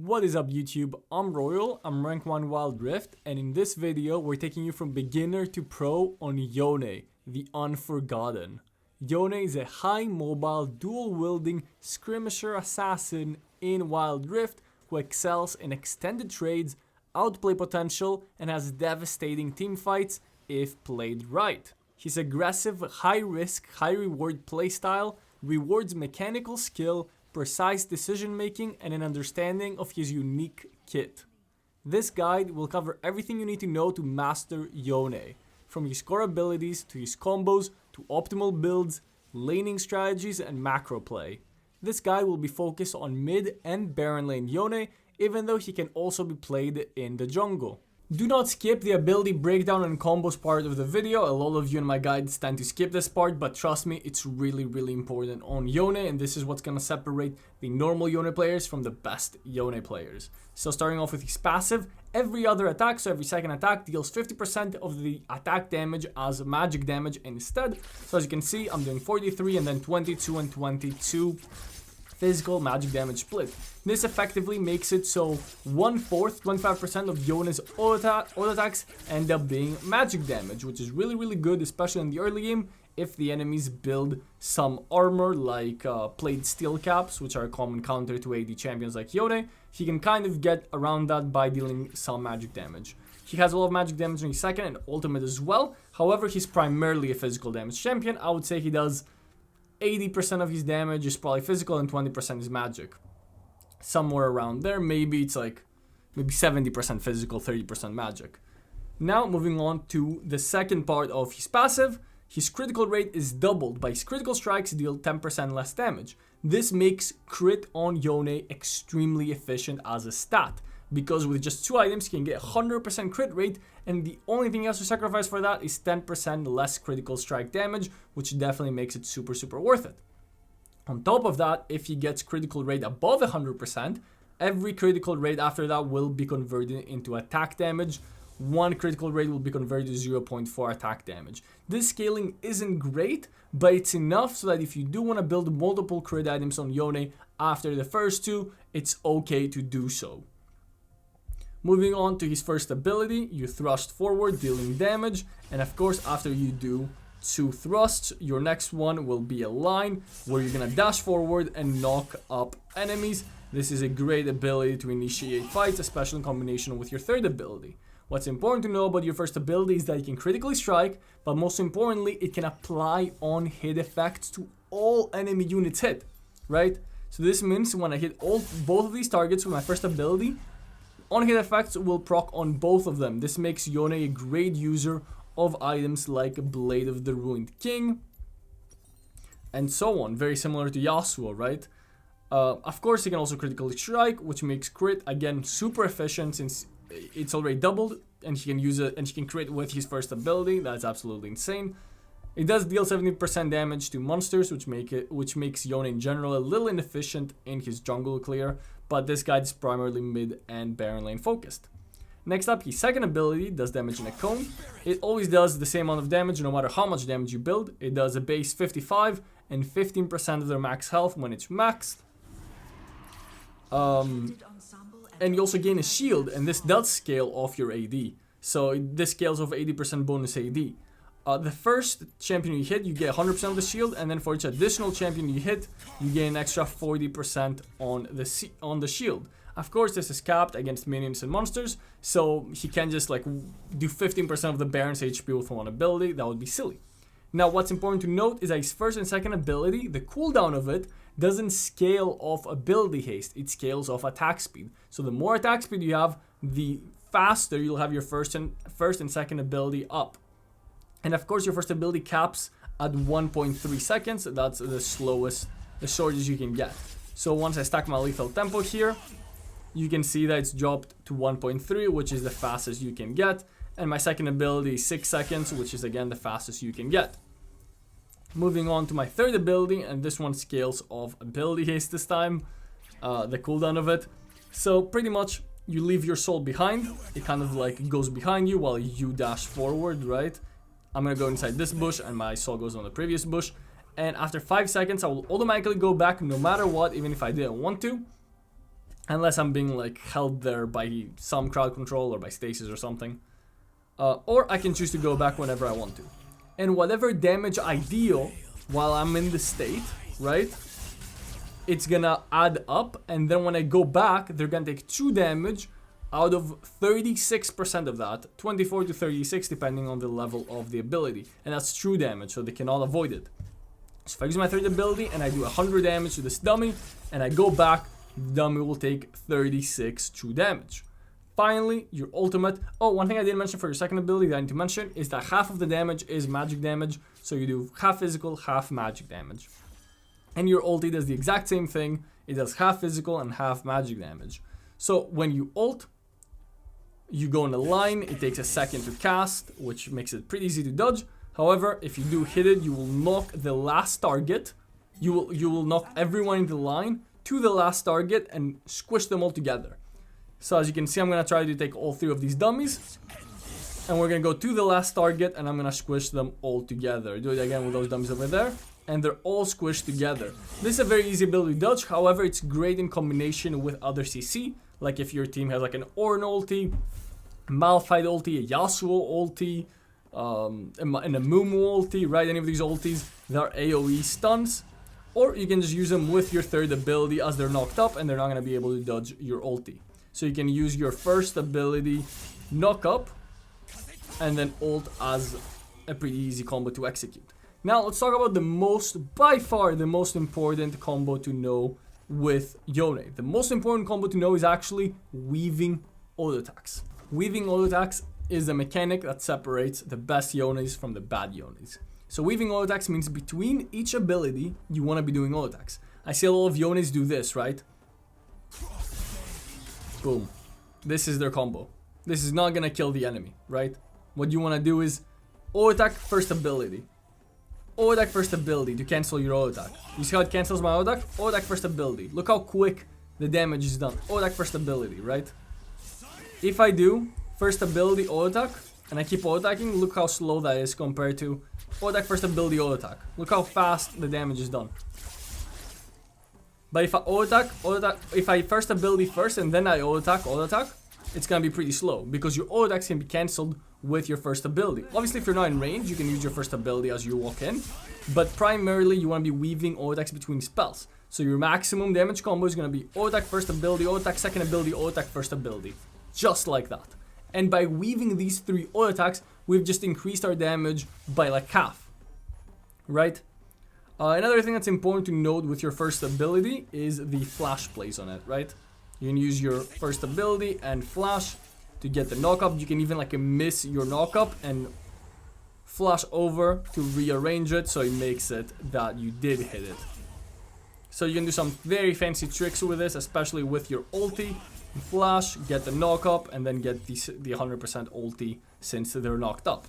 What is up YouTube? I'm Royal, I'm rank 1 Wild Rift, and in this video we're taking you from beginner to pro on Yone, the Unforgotten. Yone is a high mobile dual wielding skirmisher assassin in Wild Rift who excels in extended trades, outplay potential, and has devastating teamfights if played right. His aggressive, high risk, high reward playstyle rewards mechanical skill, precise decision making, and an understanding of his unique kit. This guide will cover everything you need to know to master Yone, from his core abilities to his combos to optimal builds, laning strategies, and macro play. This guide will be focused on mid and Baron lane Yone, even though he can also be played in the jungle. Do not skip the ability breakdown and combos part of the video. A lot of you in my guides tend to skip this part, but trust me, it's really important on Yone, and this is what's gonna separate the normal Yone players from the best Yone players. So starting off with his passive, every other attack, so every second attack, deals 50% of the attack damage as magic damage instead. So as you can see, I'm doing 43 and then 22 and 22 physical magic damage split. This effectively makes it so 1/4, 25% of Yone's auto attacks end up being magic damage, which is really good, especially in the early game if the enemies build some armor like plate steel caps, which are a common counter to AD champions like Yone. He can kind of get around that by dealing some magic damage. He has a lot of magic damage in his second and ultimate as well. However, he's primarily a physical damage champion. I would say he does 80% of his damage is probably physical and 20% is magic. Somewhere around there, maybe it's like 70% physical, 30% magic. Now moving on to the second part of his passive, his critical rate is doubled, but his critical strikes deal 10% less damage. This makes crit on Yone extremely efficient as a stat, because with just 2 items he can get 100% crit rate, and the only thing he has to sacrifice for that is 10% less critical strike damage, which definitely makes it super worth it. On top of that, if he gets critical rate above 100%, every critical rate after that will be converted into attack damage. One critical rate will be converted to 0.4 attack damage. This scaling isn't great, but it's enough so that if you do want to build multiple crit items on Yone after the first two, it's okay to do so. Moving on to his first ability, you thrust forward, dealing damage, and of course after you do 2 thrusts, your next one will be a line where you're gonna dash forward and knock up enemies. This is a great ability to initiate fights, especially in combination with your third ability. What's important to know about your first ability is that it can critically strike, but most importantly, it can apply on hit effects to all enemy units hit, right? So this means when I hit both of these targets with my first ability, on hit effects will proc on both of them. This makes Yone a great user of items like Blade of the Ruined King and so on. Very similar to Yasuo, right? Of course, he can also critically strike, which makes crit again super efficient since it's already doubled, and he can use it and he can crit with his first ability. That's absolutely insane. It does deal 70% damage to monsters, which makes Yone in general a little inefficient in his jungle clear, but this guide is primarily mid and Baron lane focused. Next up, his second ability does damage in a cone. It always does the same amount of damage no matter how much damage you build. It does a base 55 and 15% of their max health when it's maxed. And you also gain a shield, and this does scale off your AD. So this scales off 80% bonus AD. The first champion you hit, you get 100% of the shield, and then for each additional champion you hit, you gain an extra 40% on the shield. Of course, this is capped against minions and monsters, so he can just like do 15% of the Baron's HP with one ability. That would be silly. Now, what's important to note is that his first and second ability, the cooldown of it, doesn't scale off ability haste. It scales off attack speed. So the more attack speed you have, the faster you'll have your first and second ability up. And of course, your first ability caps at 1.3 seconds. That's the shortest you can get. So once I stack my lethal tempo here, you can see that it's dropped to 1.3, which is the fastest you can get. And my second ability is 6 seconds, which is again the fastest you can get. Moving on to my third ability, and this one scales off ability haste this time, the cooldown of it. So pretty much you leave your soul behind. It kind of like goes behind you while you dash forward, right? I'm gonna go inside this bush and my soul goes on the previous bush. And after 5 seconds, I will automatically go back no matter what, even if I didn't want to. unless I'm being like held there by some crowd control or by stasis or something. Or I can choose to go back whenever I want to. And whatever damage I deal while I'm in the state, right, it's gonna add up, and then when I go back, they're gonna take 2 damage out of 36% of that, 24 to 36 depending on the level of the ability, and that's true damage, so they cannot avoid it. So if I use my 3rd ability and I do 100 damage to this dummy, and I go back, the dummy will take 36 true damage. Finally, your ultimate. Oh, one thing I didn't mention for your 2nd ability that I need to mention is that half of the damage is magic damage, so you do half physical, half magic damage. And your ulti does the exact same thing, it does half physical and half magic damage. So when you ult, you go in a line, it takes a second to cast, which makes it pretty easy to dodge. However, if you do hit it, you will knock the last target, you will knock everyone in the line to the last target and squish them all together. So as you can see, I'm going to try to take all 3 of these dummies, and we're going to go to the last target, and I'm going to squish them all together. Do it again with those dummies over there, and they're all squished together. This is a very easy ability to dodge, however, it's great in combination with other CC, like if your team has like an Ornn ulti, Malphite ulti, a Yasuo ulti, and a Mumu ulti, right? Any of these ultis, they're AoE stuns. Or you can just use them with your 3rd ability as they're knocked up and they're not going to be able to dodge your ulti. So you can use your 1st ability, knock up, and then ult as a pretty easy combo to execute. Now let's talk about by far the most important combo to know with Yone. The most important combo to know is actually weaving auto attacks. Weaving auto attacks is the mechanic that separates the best Yones from the bad Yones. So weaving auto attacks means between each ability, you want to be doing auto attacks. I see a lot of Yones do this, right? Boom. This is their combo. This is not going to kill the enemy, right? What you want to do is auto attack 1st ability. Auto attack 1st ability to cancel your auto attack. You see how it cancels my auto attack? Auto attack 1st ability. Look how quick the damage is done. Auto attack 1st ability, right? If I do 1st ability auto attack and I keep auto attacking, look how slow that is compared to auto attack 1st ability auto attack. Look how fast the damage is done. But if I auto attack, if I 1st ability first and then I auto attack, it's gonna be pretty slow because your auto attacks can be cancelled with your 1st ability. Obviously, if you're not in range, you can use your 1st ability as you walk in, but primarily you want to be weaving auto attacks between spells. So your maximum damage combo is gonna be auto attack 1st ability, auto attack 2nd ability, auto attack 1st ability, just like that. And by weaving these 3 auto attacks, we've just increased our damage by like half, right? Another thing that's important to note with your 1st ability is the flash plays on it, right? You can use your 1st ability and flash to get the knock-up. You can even like miss your knock-up and flash over to rearrange it so it makes it that you did hit it. So you can do some very fancy tricks with this, especially with your ulti. Flash, get the knock-up, and then get the 100% ulti since they're knocked up.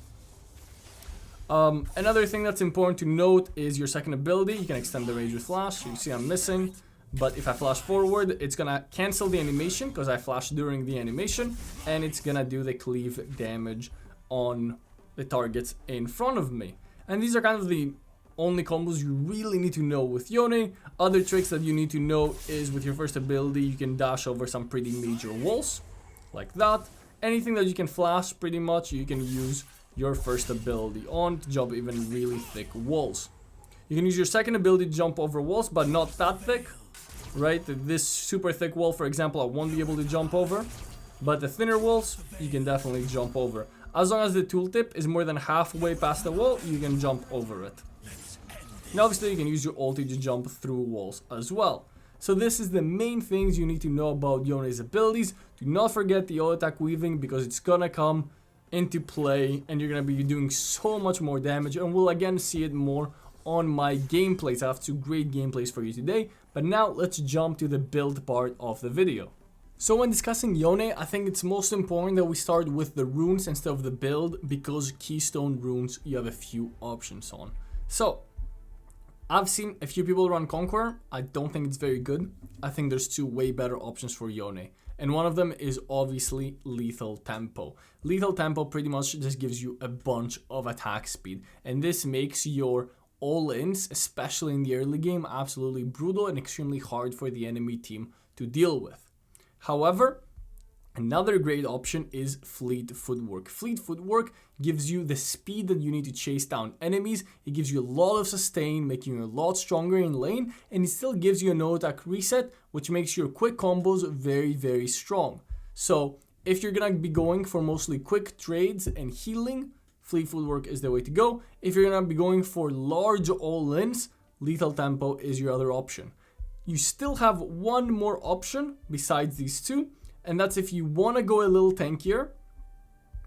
Another thing that's important to note is your 2nd ability. You can extend the range with flash. You see I'm missing, but if I flash forward, it's gonna cancel the animation because I flashed during the animation, and it's gonna do the cleave damage on the targets in front of me. And these are kind of the only combos you really need to know with Yone. Other tricks that you need to know is with your 1st ability, you can dash over some pretty major walls, like that. Anything that you can flash, pretty much, you can use your 1st ability on to jump even really thick walls. You can use your 2nd ability to jump over walls, but not that thick, right? This super thick wall, for example, I won't be able to jump over, but the thinner walls, you can definitely jump over. As long as the tooltip is more than halfway past the wall, you can jump over it. And obviously you can use your ulti to jump through walls as well. So this is the main things you need to know about Yone's abilities. Do not forget the auto attack weaving because it's gonna come into play and you're gonna be doing so much more damage, and we'll again see it more on my gameplays. I have 2 great gameplays for you today, but now let's jump to the build part of the video. So when discussing Yone, I think it's most important that we start with the runes instead of the build, because keystone runes you have a few options on. So I've seen a few people run Conqueror. I don't think it's very good. I think there's 2 way better options for Yone. And one of them is obviously Lethal Tempo. Lethal Tempo pretty much just gives you a bunch of attack speed. And this makes your all-ins, especially in the early game, absolutely brutal and extremely hard for the enemy team to deal with. However, another great option is fleet footwork. Fleet footwork gives you the speed that you need to chase down enemies. It gives you a lot of sustain, making you a lot stronger in lane, and it still gives you a no attack reset, which makes your quick combos very, very strong. So if you're gonna be going for mostly quick trades and healing, fleet footwork is the way to go. If you're gonna be going for large all-ins, lethal tempo is your other option. You still have one more option besides these two, and that's if you want to go a little tankier,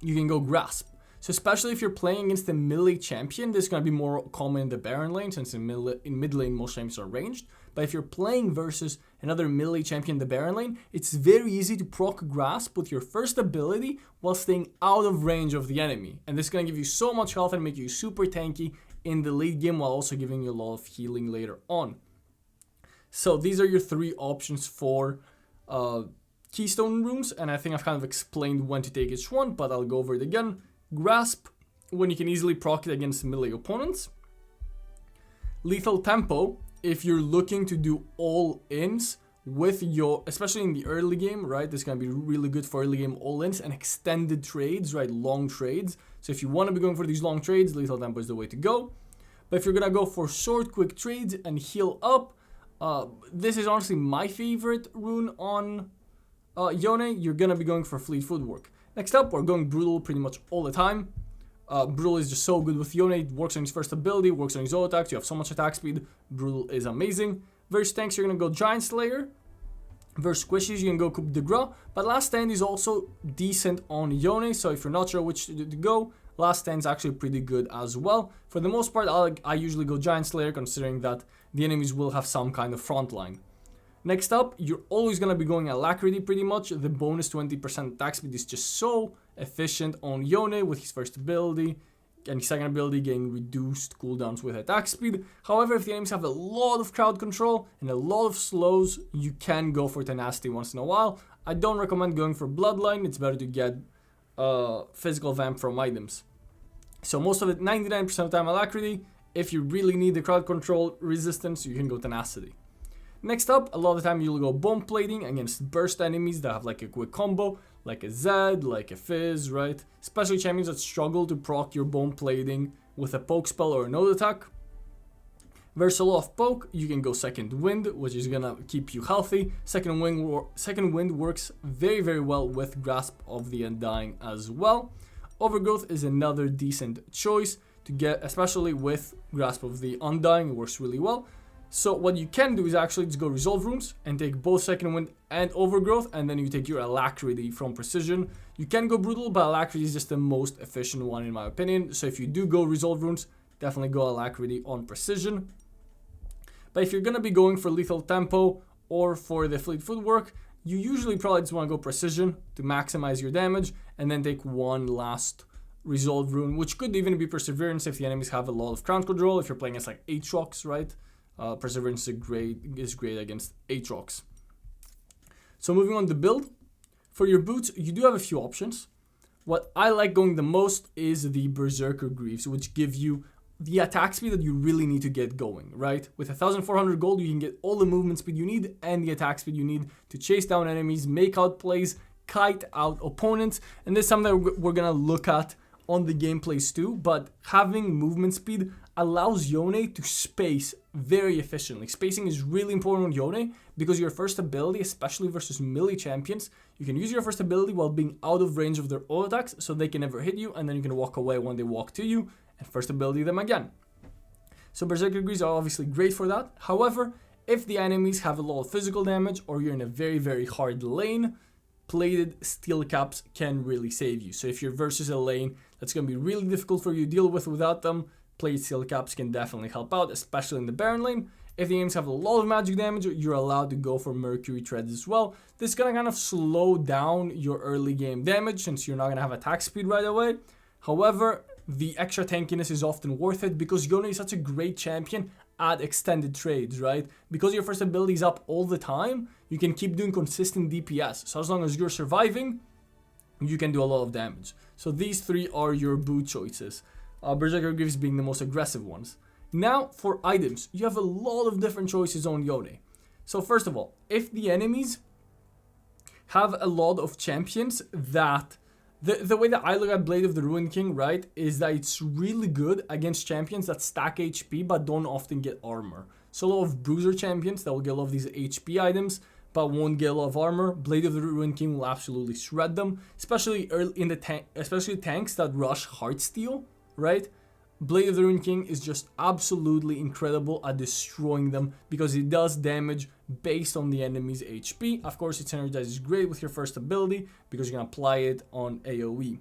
you can go grasp. So especially if you're playing against a melee champion, this is going to be more common in the Baron lane, since in mid lane most champions are ranged. But if you're playing versus another melee champion in the Baron lane, it's very easy to proc grasp with your first ability while staying out of range of the enemy. And this is going to give you so much health and make you super tanky in the late game while also giving you a lot of healing later on. So these are your three options for keystone runes, and I think I've kind of explained when to take each one, but I'll go over it again. Grasp, when you can easily proc it against melee opponents. Lethal tempo, if you're looking to do all-ins with your, especially in the early game, right? This is going to be really good for early game all-ins and extended trades, right? Long trades. So if you want to be going for these long trades, lethal tempo is the way to go. But if you're going to go for short, quick trades and heal up, this is honestly my favorite rune on Yone. You're going to be going for fleet footwork. Next up, we're going brutal pretty much all the time. Brutal is just so good with Yone. It works on his first ability, works on his auto attacks. You have so much attack speed. Brutal is amazing. Versus tanks, you're going to go Giant Slayer. Versus squishies, you can go Coup de Grace. But Last Stand is also decent on Yone. So if you're not sure which to go, Last Stand is actually pretty good as well. For the most part, I usually go Giant Slayer, considering that the enemies will have some kind of front line. Next up, you're always going to be going Alacrity pretty much. The bonus 20% attack speed is just so efficient on Yone with his first ability and his second ability getting reduced cooldowns with attack speed. However, if the enemies have a lot of crowd control and a lot of slows, you can go for Tenacity once in a while. I don't recommend going for Bloodline. It's better to get physical vamp from items. So most of it, 99% of the time Alacrity. If you really need the crowd control resistance, you can go Tenacity. Next up, a lot of the time you'll go bomb plating against burst enemies that have like a quick combo, like a Zed, like a Fizz, right? Especially champions that struggle to proc your bomb plating with a poke spell or a node attack. Versus a lot of poke, you can go Second Wind, which is gonna keep you healthy. Second Wind works very, very well with Grasp of the Undying as well. Overgrowth is another decent choice to get, especially with Grasp of the Undying. It works really well. So what you can do is actually just go Resolve Runes and take both Second Wind and Overgrowth, and then you take your Alacrity from Precision. You can go Brutal, but Alacrity is just the most efficient one in my opinion. So if you do go Resolve Runes, definitely go Alacrity on Precision. But if you're going to be going for Lethal Tempo or for the Fleet Footwork, you usually probably just want to go Precision to maximize your damage, and then take one last Resolve Rune, which could even be Perseverance if the enemies have a lot of crowd control. If you're playing as like Aatrox, right? Perseverance is great against Aatrox. So moving on to build. For your boots, you do have a few options. What I like going the most is the Berserker Greaves, which give you the attack speed that you really need to get going, right? With 1,400 gold, you can get all the movement speed you need and the attack speed you need to chase down enemies, make out plays, kite out opponents, and this is something that we're gonna look at on the gameplays too, but having movement speed allows Yone to space very efficiently. Spacing is really important on Yone because your first ability, especially versus melee champions, you can use your first ability while being out of range of their auto attacks so they can never hit you, and then you can walk away when they walk to you and first ability them again. So Berserker Greaves are obviously great for that. However, if the enemies have a lot of physical damage or you're in a very, very hard lane, plated steel caps can really save you. So if you're versus a lane that's going to be really difficult for you to deal with without them, plated steel caps can definitely help out, especially in the Baron lane. If the enemies have a lot of magic damage, you're allowed to go for Mercury Treads as well. This is going to kind of slow down your early game damage since you're not going to have attack speed right away. However, the extra tankiness is often worth it because Yone is such a great champion at extended trades, right? Because your first ability is up all the time, you can keep doing consistent DPS. So as long as you're surviving, you can do a lot of damage. So these three are your boot choices. Berserker Greaves being the most aggressive ones. Now for items, you have a lot of different choices on Yone. So first of all, if the enemies have a lot of champions that the way that I look at Blade of the Ruined King, right, is that it's really good against champions that stack HP but don't often get armor. So a lot of bruiser champions that will get a lot of these HP items but won't get a lot of armor, Blade of the Ruined King will absolutely shred them, especially early in the tank, especially tanks that rush Heartsteel, right? Blade of the Ruined King is just absolutely incredible at destroying them because it does damage based on the enemy's HP. Of course, it synergizes great with your first ability because you can apply it on AoE.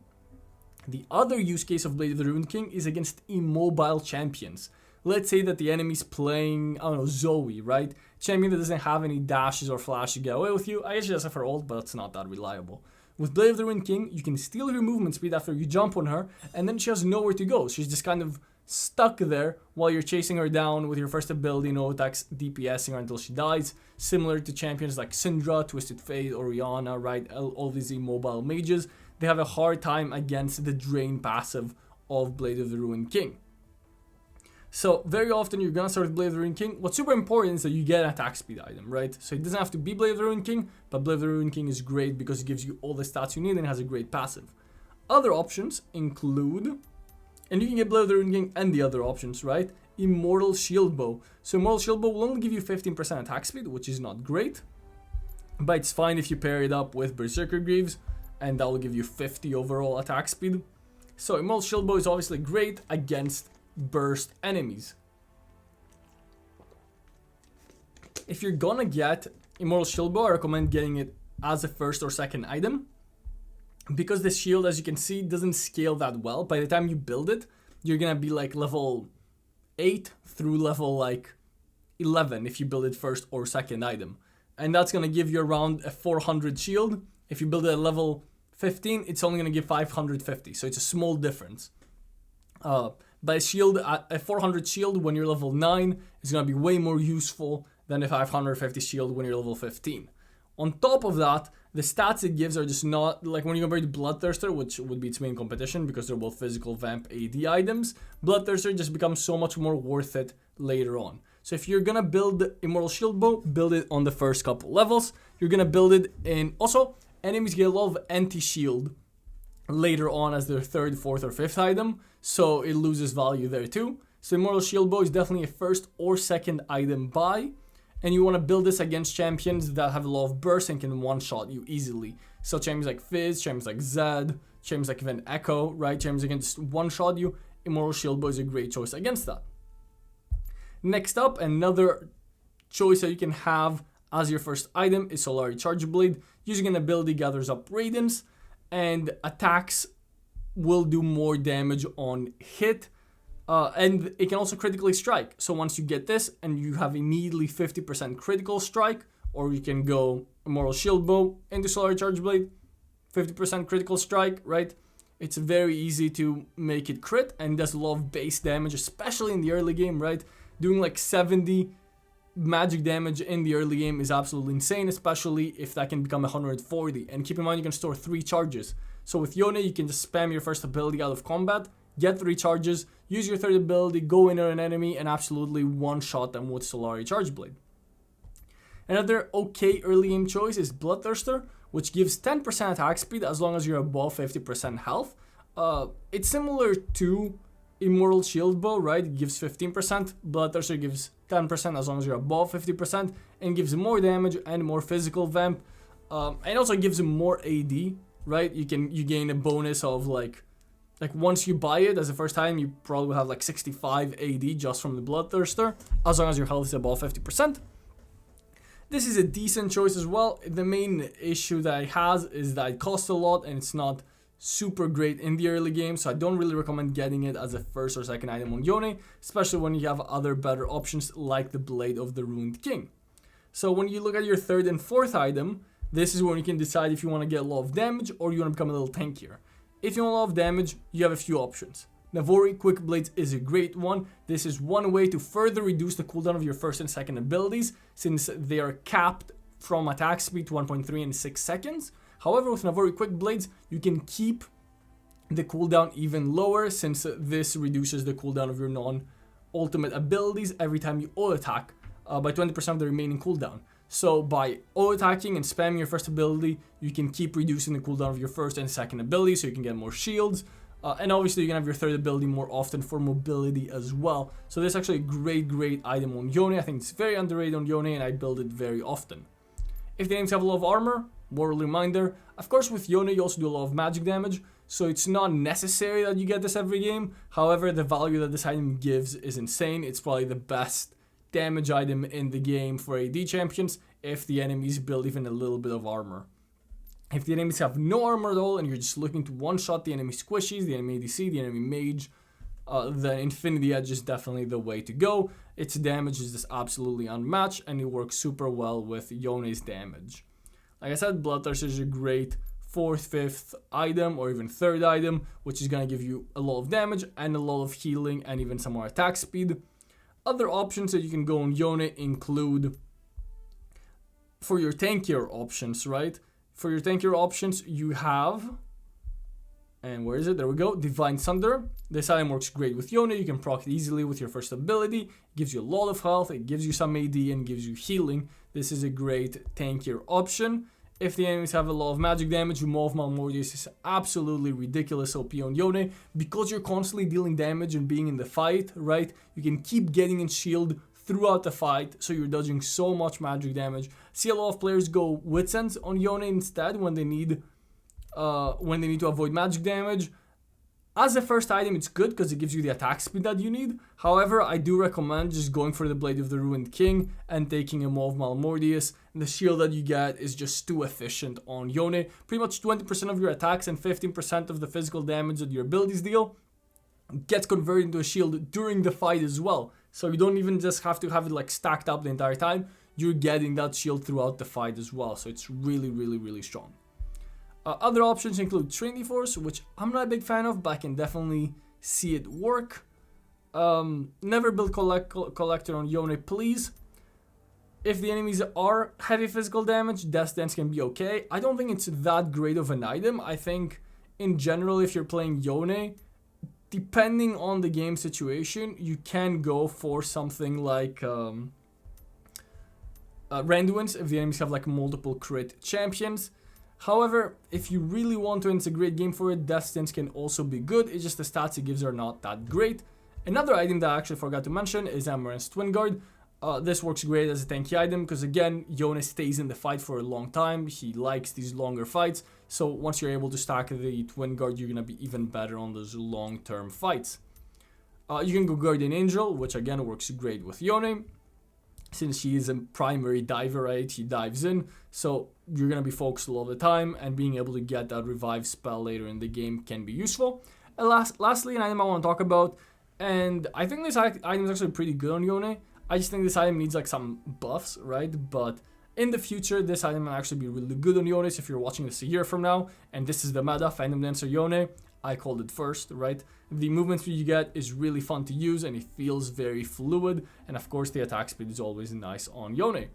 The other use case of Blade of the Ruined King is against immobile champions. Let's say that the enemy's playing, I don't know, Zoe, right? Champion that doesn't have any dashes or flash to get away with you. I guess she does have her ult, but it's not that reliable. With Blade of the Ruined King, you can steal her movement speed after you jump on her, and then she has nowhere to go. She's just kind of stuck there while you're chasing her down with your first ability, no attacks, DPSing her until she dies. Similar to champions like Syndra, Twisted Fate, Orianna, right? All these immobile mages. They have a hard time against the drain passive of Blade of the Ruined King. So very often you're gonna start with Blade of the Ruined King. What's super important is that you get an attack speed item, right? So it doesn't have to be Blade of the Ruined King, but Blade of the Ruined King is great because it gives you all the stats you need and has a great passive. Other options include, and you can get Blade of the Ruined King and the other options, right? Immortal Shield Bow. So Immortal Shield Bow will only give you 15% attack speed, which is not great, but it's fine if you pair it up with Berserker Greaves, and that will give you 50 overall attack speed. So Immortal Shield Bow is obviously great against burst enemies. If you're gonna get Immortal Shield Bow, I recommend getting it as a first or second item because the shield, as you can see, doesn't scale that well. By the time you build it, you're gonna be like level 8 through level like 11 if you build it first or second item, and that's gonna give you around a 400 shield. If you build it at level 15, it's only gonna give 550, so it's a small difference. But a shield, a 400 shield when you're level 9 is going to be way more useful than a 550 shield when you're level 15. On top of that, the stats it gives are just not, like when you compare to Bloodthirster, which would be its main competition because they're both physical vamp AD items, Bloodthirster just becomes so much more worth it later on. So if you're going to build Immortal Shield Bow, build it on the first couple levels. You're going to build it in, also, enemies get a lot of anti-shield later on as their third, fourth, or fifth item, so it loses value there too. So Immortal Shield Bow is definitely a first or second item buy, and you want to build this against champions that have a lot of burst and can one-shot you easily. So champions like Fizz, champions like Zed, champions like even Echo, right? Champions that can just one-shot you. Immortal Shield Bow is a great choice against that. Next up, another choice that you can have as your first item is Solari Charge Blade. Using an ability gathers up Radiance, and attacks will do more damage on hit, and it can also critically strike. So once you get this and you have immediately 50% critical strike, or you can go Immortal Shield Bow into Solari Charge Blade, 50% critical strike, right? It's very easy to make it crit and does a lot of base damage, especially in the early game, right? Doing like 70 magic damage in the early game is absolutely insane, especially if that can become 140. And keep in mind, you can store 3 charges. So with Yone, you can just spam your first ability out of combat, get 3 charges, use your third ability, go in on an enemy, and absolutely one-shot them with Solari Charge Blade. Another okay early game choice is Bloodthirster, which gives 10% attack speed as long as you're above 50% health. It's similar to Immortal Shield Bow, right? It gives 15%. Bloodthirster gives 10% as long as you're above 50%, and gives more damage and more physical vamp, and also gives him more AD, right? You gain a bonus of like once you buy it as the first time, you probably will have like 65 AD just from the Bloodthirster, as long as your health is above 50%. This is a decent choice as well. The main issue that it has is that it costs a lot and it's not super great in the early game, so I don't really recommend getting it as a first or second item on Yone, especially when you have other better options like the Blade of the Ruined King. So when you look at your third and fourth item, this is when you can decide if you want to get a lot of damage or you want to become a little tankier. If you want a lot of damage, you have a few options. Navori Quick Blades is a great one. This is one way to further reduce the cooldown of your first and second abilities, since they are capped from attack speed to 1.3 and 6 seconds. However, with Navori Quick Blades, you can keep the cooldown even lower, since this reduces the cooldown of your non-ultimate abilities every time you auto-attack by 20% of the remaining cooldown. So by auto-attacking and spamming your first ability, you can keep reducing the cooldown of your first and second ability so you can get more shields. And obviously you can have your third ability more often for mobility as well. So this is actually a great item on Yone. I think it's very underrated on Yone and I build it very often. If the enemies have a lot of armor, moral reminder, of course with Yone you also do a lot of magic damage. So it's not necessary that you get this every game. However, the value that this item gives is insane. It's probably the best damage item in the game for AD champions if the enemies build even a little bit of armor. If the enemies have no armor at all and you're just looking to one-shot the enemy squishies, the enemy ADC, the enemy mage, then Infinity Edge is definitely the way to go. Its damage is just absolutely unmatched and it works super well with Yone's damage. Like I said, Bloodthirster is a great 4th, 5th item or even 3rd item, which is going to give you a lot of damage and a lot of healing and even some more attack speed. Other options that you can go on Yone include, for your tankier options, right? For your tankier options, you have, and where is it? There we go, Divine Thunder. This item works great with Yone. You can proc it easily with your first ability. It gives you a lot of health, it gives you some AD and gives you healing. This is a great tankier option. If the enemies have a lot of magic damage, Remove Malmortius is absolutely ridiculous OP on Yone. Because you're constantly dealing damage and being in the fight, right? You can keep getting in shield throughout the fight, so you're dodging so much magic damage. See a lot of players go Wits End on Yone instead when they need to avoid magic damage. As a first item, it's good because it gives you the attack speed that you need. However, I do recommend just going for the Blade of the Ruined King and taking a Maw of Malmortius. And the shield that you get is just too efficient on Yone. Pretty much 20% of your attacks and 15% of the physical damage that your abilities deal gets converted into a shield during the fight as well. So you don't even just have to have it like stacked up the entire time. You're getting that shield throughout the fight as well. So it's really strong. Other options include Trinity Force, which I'm not a big fan of, but I can definitely see it work. Never build Collector on Yone, please. If the enemies are heavy physical damage, Death Dance can be okay. I don't think it's that great of an item. I think, in general, if you're playing Yone, depending on the game situation, you can go for something like Randuin's if the enemies have like multiple crit champions. However, if you really want to and it's a great game for it, Death Stance can also be good. It's just the stats it gives are not that great. Another item that I actually forgot to mention is Amaranth's Twin Guard. This works great as a tanky item because again, Yone stays in the fight for a long time. He likes these longer fights. So once you're able to stack the Twin Guard, you're going to be even better on those long-term fights. You can go Guardian Angel, which again works great with Yone. Since she is a primary diver, right? She dives in, so you're going to be focused a lot of the time, and being able to get that revive spell later in the game can be useful. And lastly, an item I want to talk about, and I think this item is actually pretty good on Yone. I just think this item needs like some buffs, right? But in the future, this item will actually be really good on Yone. So if you're watching this a year from now, and this is the meta, Phantom Dancer Yone, I called it first, right? The movement speed you get is really fun to use and it feels very fluid. And of course, the attack speed is always nice on Yone.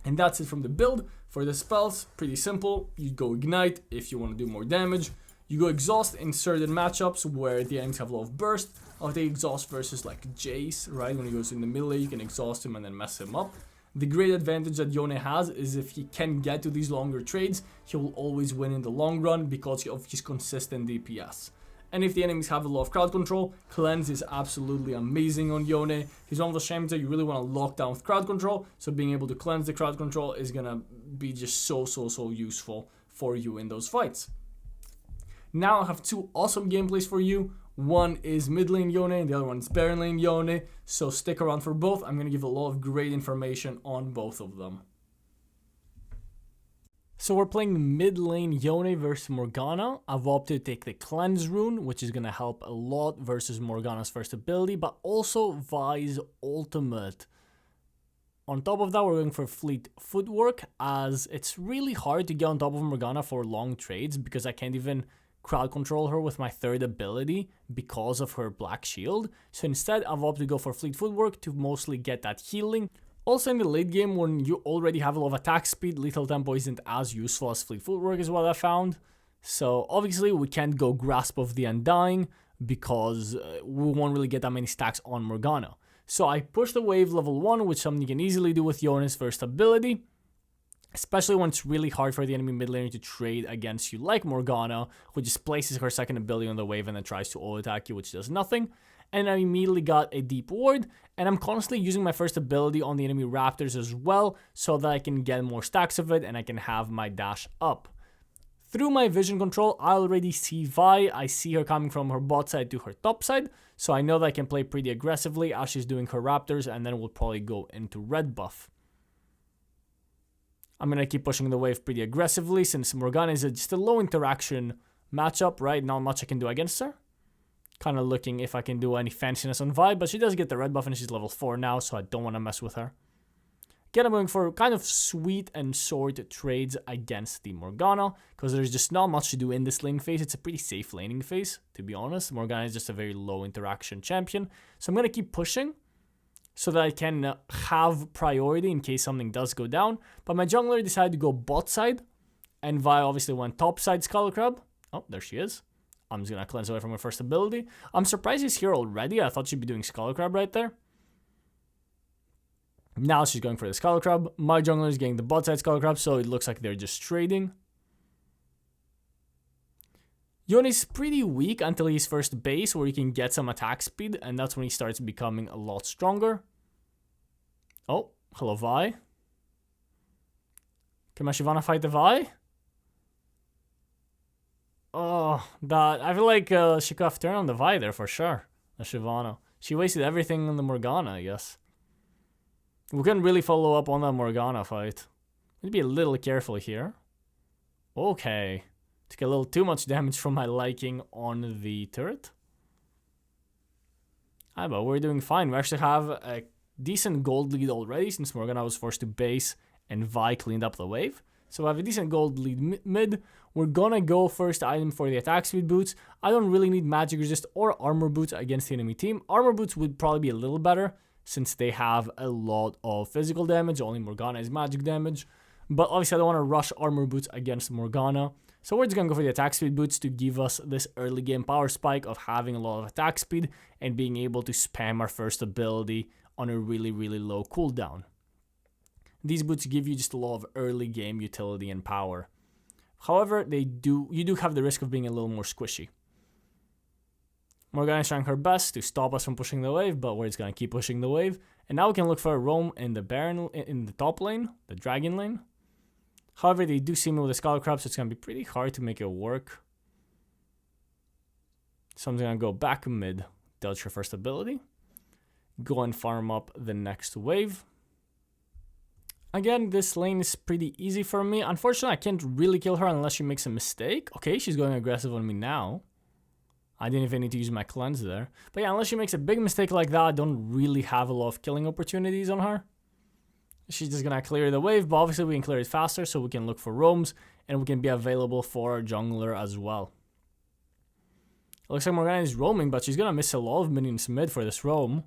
And that's it from the build. For the spells, pretty simple. You go Ignite if you want to do more damage. You go Exhaust in certain matchups where the enemies have a lot of burst. I'll take Exhaust versus like Jace, right? When he goes in the melee, you can exhaust him and then mess him up. The great advantage that Yone has is if he can get to these longer trades, he will always win in the long run because of his consistent DPS. And if the enemies have a lot of crowd control, Cleanse is absolutely amazing on Yone. He's one of those champions that you really want to lock down with crowd control, so being able to cleanse the crowd control is gonna be just so useful for you in those fights. Now I have two awesome gameplays for you. One is mid lane Yone and the other one is Baron lane Yone, so stick around for both. I'm going to give a lot of great information on both of them. So we're playing mid lane Yone versus Morgana. I've opted to take the Cleanse rune, which is going to help a lot versus Morgana's first ability, but also Vi's ultimate. On top of that, we're going for Fleet Footwork, as it's really hard to get on top of Morgana for long trades because I can't even crowd control her with my third ability because of her black shield. So instead, I've opted to go for Fleet Footwork to mostly get that healing. Also in the late game, when you already have a lot of attack speed, Lethal Tempo isn't as useful as Fleet Footwork is what I found. So obviously we can't go Grasp of the Undying because we won't really get that many stacks on Morgana. So I push the wave level 1, which something you can easily do with Yone's first ability. Especially when it's really hard for the enemy mid laner to trade against you, like Morgana, who just places her second ability on the wave and then tries to auto-attack you, which does nothing. And I immediately got a deep ward, and I'm constantly using my first ability on the enemy raptors as well, so that I can get more stacks of it and I can have my dash up. Through my vision control, I already see Vi. I see her coming from her bot side to her top side, so I know that I can play pretty aggressively as she's doing her raptors, and then we'll probably go into red buff. I'm going to keep pushing the wave pretty aggressively since Morgana is just a low interaction matchup, right? Not much I can do against her. Kind of looking if I can do any fanciness on Vi, but she does get the red buff and she's level 4 now, so I don't want to mess with her. Again, I'm going for kind of sweet and sword trades against the Morgana, because there's just not much to do in this lane phase. It's a pretty safe laning phase, to be honest. Morgana is just a very low interaction champion, so I'm going to keep pushing so that I can have priority in case something does go down. But my jungler decided to go bot side, and Vi obviously went top side Skull Crab. Oh, there she is. I'm just going to cleanse away from her first ability. I'm surprised he's here already. I thought she'd be doing Skull Crab right there. Now she's going for the Skull Crab. My jungler is getting the bot side Skull Crab, so it looks like they're just trading. Yone is pretty weak until his first base, where he can get some attack speed, and that's when he starts becoming a lot stronger. Oh, hello Vi. Can my Shyvana fight the Vi? Oh, that I feel like she could have turned on the Vi there for sure. The Shyvana. She wasted everything on the Morgana, I guess. We couldn't really follow up on that Morgana fight. Need to be a little careful here. Okay. Took a little too much damage from my liking on the turret. Ah, but we're doing fine. We actually have a decent gold lead already since Morgana was forced to base and Vi cleaned up the wave. So I have a decent gold lead mid. We're gonna go first item for the attack speed boots. I don't really need magic resist or armor boots against the enemy team. Armor boots would probably be a little better since they have a lot of physical damage. Only Morgana is magic damage. But obviously I don't want to rush armor boots against Morgana. So we're just going to go for the attack speed boots to give us this early game power spike of having a lot of attack speed and being able to spam our first ability on a really, really low cooldown. These boots give you just a lot of early game utility and power. However, you do have the risk of being a little more squishy. Morgana is trying her best to stop us from pushing the wave, but we're just going to keep pushing the wave. And now we can look for a roam in the Baron in the top lane, the dragon lane. However, they do see me with a Skull Crab, so it's going to be pretty hard to make it work. So I'm going to go back mid, dodge her first ability. Go and farm up the next wave. Again, this lane is pretty easy for me. Unfortunately, I can't really kill her unless she makes a mistake. Okay, she's going aggressive on me now. I didn't even need to use my cleanse there. But yeah, unless she makes a big mistake like that, I don't really have a lot of killing opportunities on her. She's just going to clear the wave, but obviously we can clear it faster so we can look for roams and we can be available for our jungler as well. It looks like Morgana is roaming, but she's going to miss a lot of minions mid for this roam.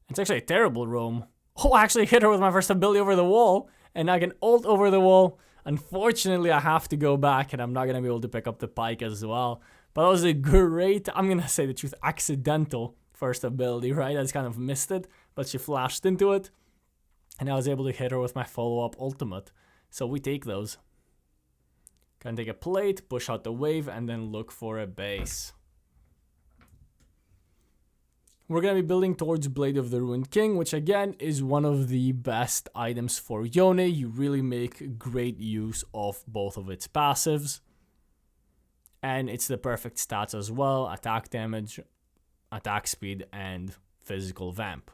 It's actually a terrible roam. Oh, I actually hit her with my first ability over the wall, and I can ult over the wall. Unfortunately, I have to go back, and I'm not going to be able to pick up the pike as well. But that was a great, I'm going to say the truth, accidental first ability, right? I just kind of missed it, but she flashed into it. And I was able to hit her with my follow-up ultimate. So we take those. Can take a plate, push out the wave, and then look for a base. We're going to be building towards Blade of the Ruined King, which again is one of the best items for Yone. You really make great use of both of its passives. And it's the perfect stats as well. Attack damage, attack speed, and physical vamp.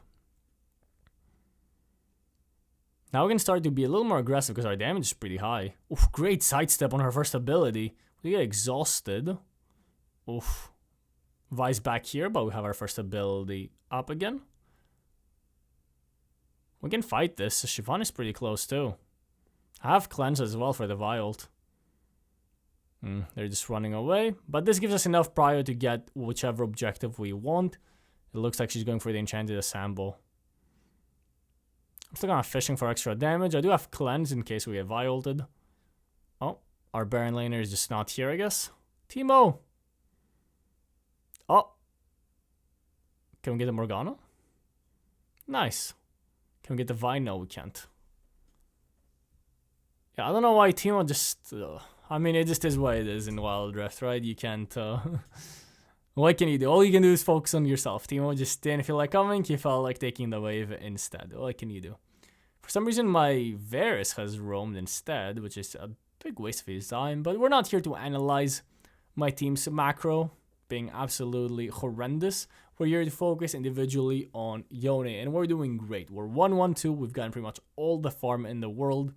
Now we can start to be a little more aggressive because our damage is pretty high. Oof, great sidestep on her first ability. We get exhausted. Oof. Vi's back here, but we have our first ability up again. We can fight this. Shyvana is pretty close too. I have cleanse as well for the Vi ult. They're just running away. But this gives us enough prior to get whichever objective we want. It looks like she's going for the enchanted Assemble. I'm still kind of fishing for extra damage. I do have cleanse in case we get Vi ulted. Oh, our Baron laner is just not here, I guess. Teemo! Oh! Can we get a Morgana? Nice. Can we get the vine? No, we can't. Yeah, I don't know why Timo just... I mean, it just is what it is in Wildrift, right? You can't... what can you do? All you can do is focus on yourself. Timo just didn't feel like coming. He felt like taking the wave instead. What can you do? For some reason, my Varus has roamed instead, which is a big waste of his time. But we're not here to analyze my team's macro being absolutely horrendous. We're here to focus individually on Yone, and we're doing great. We're 1-1-2. We've gotten pretty much all the farm in the world.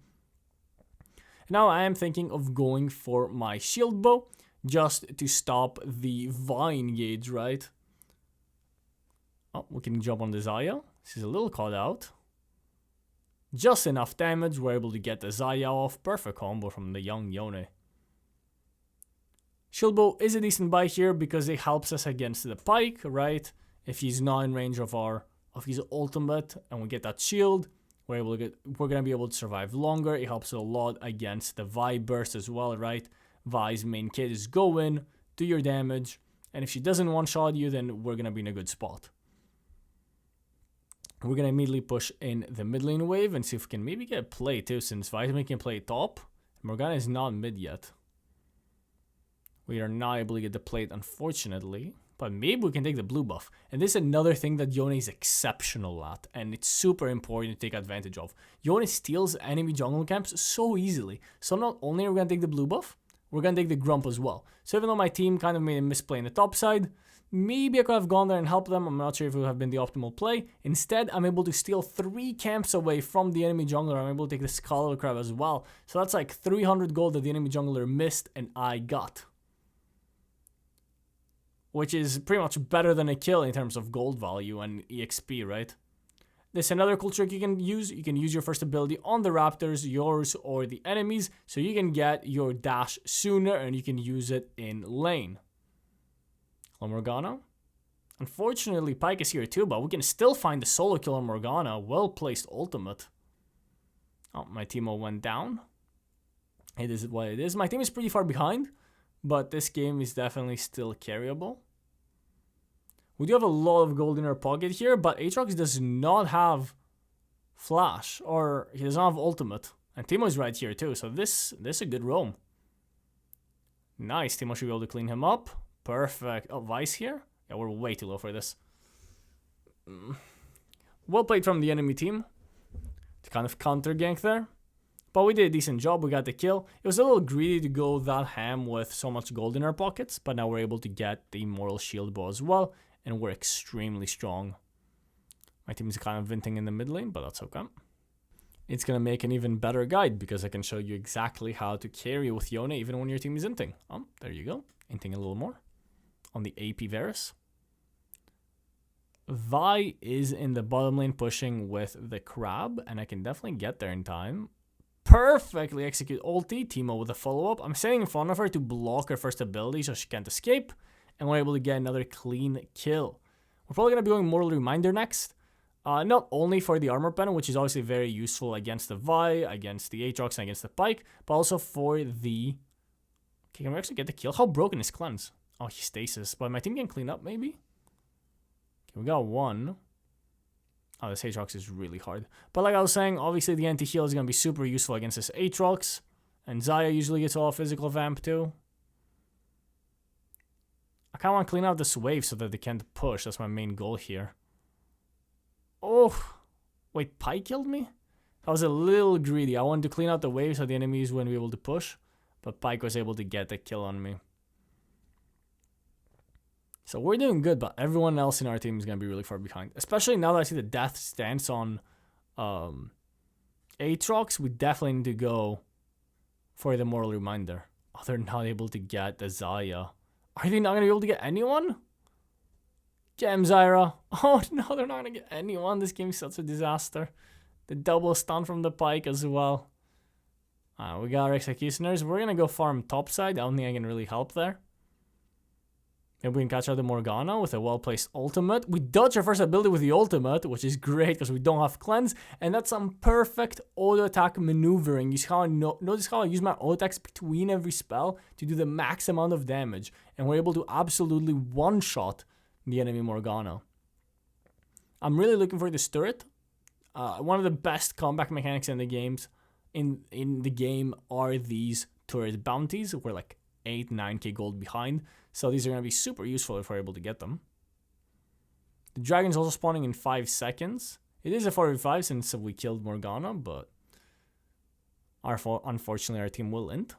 Now I am thinking of going for my shield bow just to stop the vine gauge, right? Oh, we can jump on the Zaya. This is a little caught out. Just enough damage. We're able to get the Zaya off. Perfect combo from the young Yone. Shield bow is a decent buy here because it helps us against the pike, right? If he's not in range of his ultimate and we get that shield, we're gonna be able to survive longer. It helps a lot against the Vi burst as well, right? Vi's main kit is go in, do your damage, and if she doesn't one-shot you, then we're gonna be in a good spot. We're gonna immediately push in the mid lane wave and see if we can maybe get a play too, since Vi's making play top. Morgana is not mid yet. We are not able to get the plate, unfortunately. But maybe we can take the blue buff. And this is another thing that Yone is exceptional at. And it's super important to take advantage of. Yone steals enemy jungle camps so easily. So not only are we going to take the blue buff, we're going to take the grump as well. So even though my team kind of made a misplay in the top side, maybe I could have gone there and helped them. I'm not sure if it would have been the optimal play. Instead, I'm able to steal 3 camps away from the enemy jungler. I'm able to take the Scholar Crab as well. So that's like 300 gold that the enemy jungler missed and I got. Which is pretty much better than a kill in terms of gold value and EXP, right? There's another cool trick you can use. You can use your first ability on the raptors, yours or the enemies, so you can get your dash sooner and you can use it in lane. On Morgana. Unfortunately, Pyke is here too, but we can still find the solo kill on Morgana. Well-placed ultimate. Oh, my Teemo went down. It is what it is. My team is pretty far behind, but this game is definitely still carryable. We do have a lot of gold in our pocket here, but Aatrox does not have flash, or he does not have ultimate. And Teemo is right here too, so this is a good roam. Nice, Teemo should be able to clean him up. Perfect. Oh, Vice here? Yeah, we're way too low for this. Well played from the enemy team to kind of counter gank there. But we did a decent job, we got the kill. It was a little greedy to go that ham with so much gold in our pockets, but now we're able to get the Immortal Shield Bow as well, and we're extremely strong. My team is kind of venting in the mid lane, but that's okay. It's going to make an even better guide, because I can show you exactly how to carry with Yone even when your team is inting. Oh, there you go. Inting a little more on the AP Varus. Vi is in the bottom lane pushing with the crab, and I can definitely get there in time. Perfectly execute ulti, Teemo with a follow-up. I'm standing in front of her to block her first ability so she can't escape, and we're able to get another clean kill. We're probably going to be going Mortal Reminder next. Not only for the armor panel, which is obviously very useful against the Vi, against the Aatrox, and against the Pyke, but also for the... Okay, can we actually get the kill? How broken is Cleanse? Oh, he stasis, but my team can clean up maybe? Okay, we got one. Oh, this Aatrox is really hard. But like I was saying, obviously the anti-heal is going to be super useful against this Aatrox. And Zaya usually gets all physical vamp too. I kind of want to clean out this wave so that they can't push. That's my main goal here. Oh, wait, Pyke killed me? I was a little greedy. I wanted to clean out the wave so the enemies wouldn't be able to push. But Pyke was able to get the kill on me. So we're doing good, but everyone else in our team is going to be really far behind. Especially now that I see the death stance on Aatrox, we definitely need to go for the Mortal Reminder. Oh, they're not able to get the Zaya. Are they not going to be able to get anyone? Get him, Zyra. Oh no, they're not going to get anyone. This game is such a disaster. The double stun from the Pyke as well. We got our Executioners. We're going to go farm topside. I don't think I can really help there. Maybe we can catch out the Morgana with a well-placed ultimate. We dodge our first ability with the ultimate, which is great because we don't have cleanse. And that's some perfect auto-attack maneuvering. You see how notice how I use my auto-attacks between every spell to do the max amount of damage. And we're able to absolutely one-shot the enemy Morgana. I'm really looking for this turret. One of the best comeback mechanics in the games in the game are these turret bounties. We're like 8-9k gold behind, so these are going to be super useful if we're able to get them. The dragon's also spawning in 5 seconds. It is a 4v5 since we killed Morgana, but unfortunately our team willing.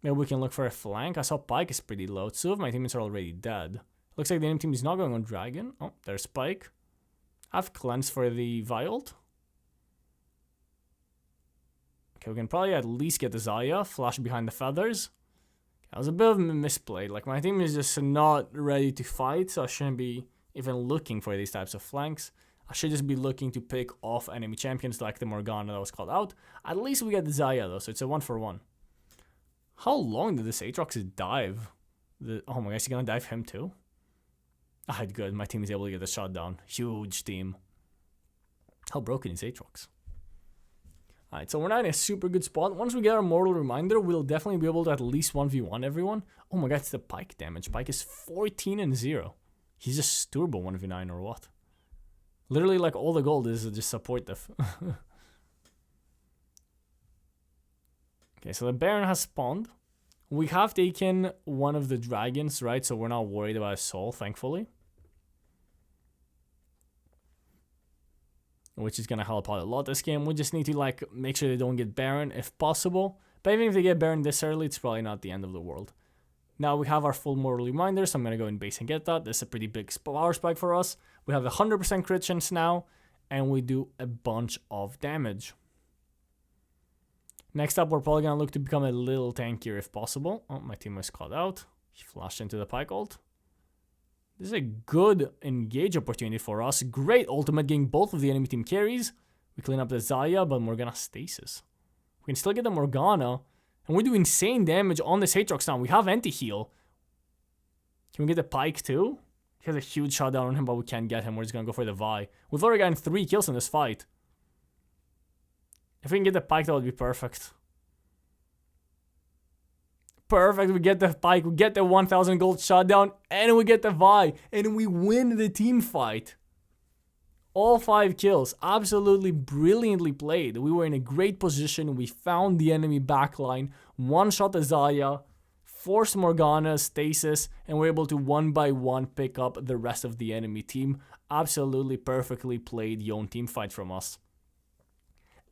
Maybe we can look for a flank. I saw Pike is pretty low. 2 of my teammates are already dead. Looks like the enemy team is not going on dragon. Oh, there's Pike. I have cleanse for the Violent. Okay, we can probably at least get the Zaya. Flash behind the feathers. That was a bit of a misplayed. Like, my team is just not ready to fight, so I shouldn't be even looking for these types of flanks. I should just be looking to pick off enemy champions like the Morgana that was called out. At least we get the Zaya though, so it's a 1-for-1. How long did this Aatrox dive? Oh my gosh, is he gonna dive him too? Ah, good. My team is able to get the shot down. Huge team. How broken is Aatrox? Alright, so we're not in a super good spot. Once we get our Mortal Reminder, we'll definitely be able to at least 1v1 everyone. Oh my god, it's the Pike damage. Pike is 14-0. He's just turbo 1v9 or what? Literally, like, all the gold is just supportive. Okay, so the Baron has spawned. We have taken one of the dragons, right? So we're not worried about his soul, thankfully. Which is going to help out a lot this game. We just need to, like, make sure they don't get Baron if possible. But even if they get Baron this early, it's probably not the end of the world. Now we have our full Mortal Reminder, so I'm going to go in base and get that. This is a pretty big power spike for us. We have 100% crit chance now, and we do a bunch of damage. Next up, we're probably going to look to become a little tankier if possible. Oh, my team was caught out. He flashed into the Pike ult. This is a good engage opportunity for us. Great ultimate, getting both of the enemy team carries. We clean up the Zaya, but Morgana stasis. We can still get the Morgana. And we're doing insane damage on this Aatrox now. We have anti-heal. Can we get the Pike too? He has a huge shutdown on him, but we can't get him. We're just going to go for the Vi. We've already gotten 3 kills in this fight. If we can get the Pike, that would be perfect. Perfect. We get the Pike. We get the 1000 gold shutdown. And we get the Vi. And we win the team fight. All 5 kills, absolutely brilliantly played. We were in a great position. We found the enemy backline, one-shot the Zaya, forced Morgana, stasis, and we're able to 1-by-1 pick up the rest of the enemy team. Absolutely perfectly played Yone team fight from us.